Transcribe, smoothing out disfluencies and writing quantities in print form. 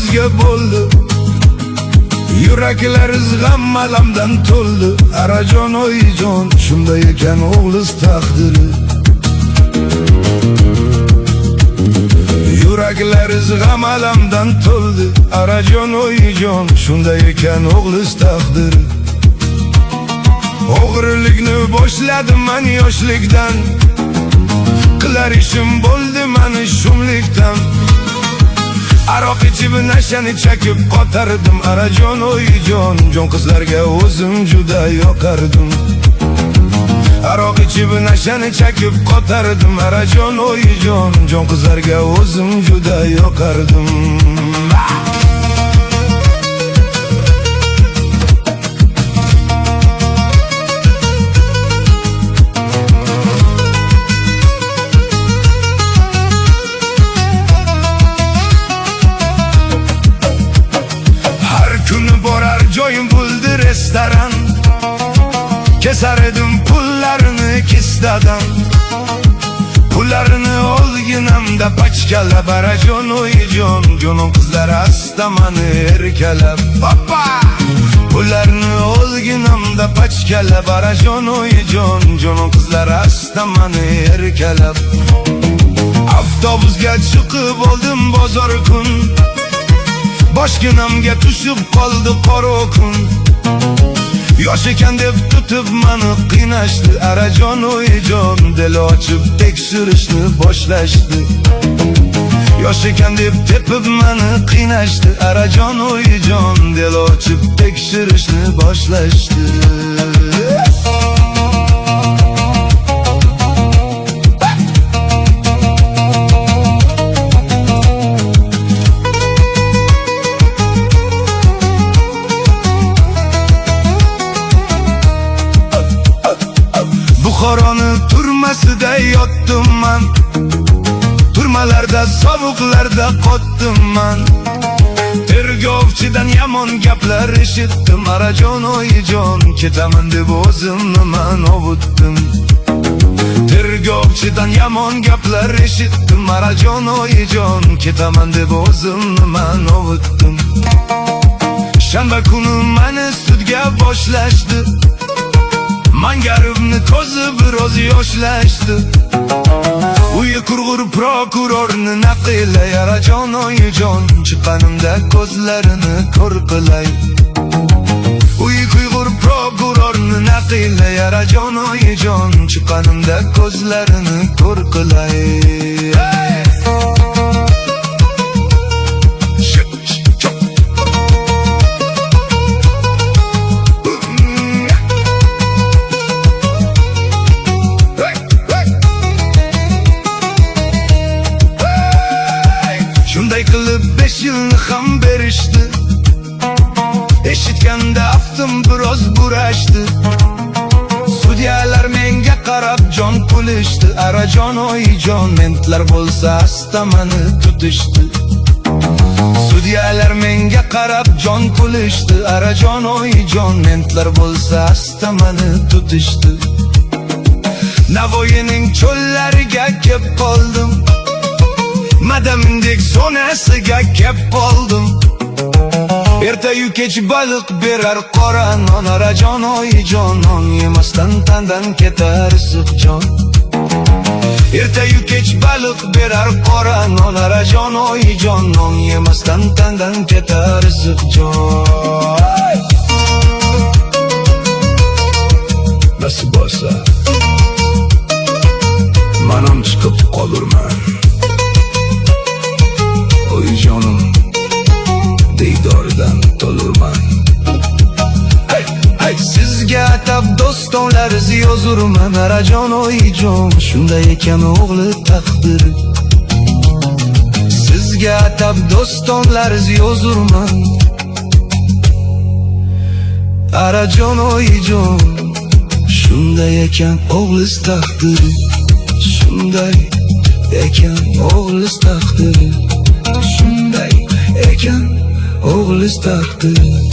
o'zga bo'ldi. Yuraklar g'am alamdan to'ldi. Arajon oyijon, shunday ekan o'g'liz taqdiri. Yuraklar g'am alamdan to'ldi. Arajon oyijon, shunday ekan o'g'liz taqdiri. O'g'rilikni boshladim men yoshlikdan, qilar ishim bo'ldi meni shumlikdan. Aroq ichib nashani chakib qotardim. Arajon oyijon, jon qizlarga o'zim juda yoqardim. Aroq ichib nashani chakib qotardim. Arajon oyijon, jon qizlarga o'zim juda yoqardim. Joyim bo'ldi restoran, kesar edim pullarini kistadan. Pullarini olginamda pachkalab. Arajon oyijon, jonon qizlar asta mani erkalab. Papa! Pullarini olginamda pachkalab. Arajon oyijon, jonon qizlar asta mani erkalab. Avtobusga chiqib oldim bozor kun, boshginamga tushib qoldi qora kun. Yosh ekan deb tutib meni qiynashdi. Arajon oyijon, dil ochib tekshirishni boshlashdi. Yosh ekan deb tepib meni qiynashdi. Arajon oyijon, dil ochib tekshirishni boshlashdi. Buxoroni turmasida yotdim man, turmalarda sovuqlarda qotdim man. Tergovchidan yomon gaplar eshitdim. Arajon oyijon, ketaman deb o'zimni man ovutdim. Tergovchidan yomon gaplar eshitdim. Arajon oyijon, ketaman deb o'zimni man ovutdim. Shanba kuni meni sudga boshlashdi. Mangaribni ko'zi biroz yoshlashdi. Uyi qurg'ur prokurorni naqilay. Arajon oyijon, chiqqanimda ko'zlarini ko'r qilay. Uyi qurg'ur prokurorni naqilay. Arajon oyijon, chiqqanimda ko'zlarini ko'r qilay. Qilib 5 yilni ham berishdi. Eshitganda aftim biroz burashdi. Sudyalar menga qarab jon pulishdi. Arajon oyijon, mentlar bo'lsa asta meni tutishdi. Sudyalar menga qarab jon pulishdi. Arajon oyijon, mentlar bo'lsa asta meni tutishdi. Navoiyning cho'llariga kelib qoldim. Madamindek zonasiga kelib qoldim. Ertayu kech baliq berar qora non. Arajon oyijon, non yemasdan tandan ketar issiq jon. Ertayu kech baliq berar qora non. Arajon oyijon, non yemasdan tandan ketar issiq jon. Nasib bo'lsa manam chiqib qolurman. Oyijonim, diydoridan to'lurman. Sizga atab dostonlar yozurman. Arajon oyijon, shunday ekan o'g'li taqdiri. Sizga atab dostonlar yozurman. Arajon oyijon, shunday ekan o'g'liz taqdiri. Shunday ekan o'g'liz taqdiri. Shunday ekan o'g'liz taqdiri.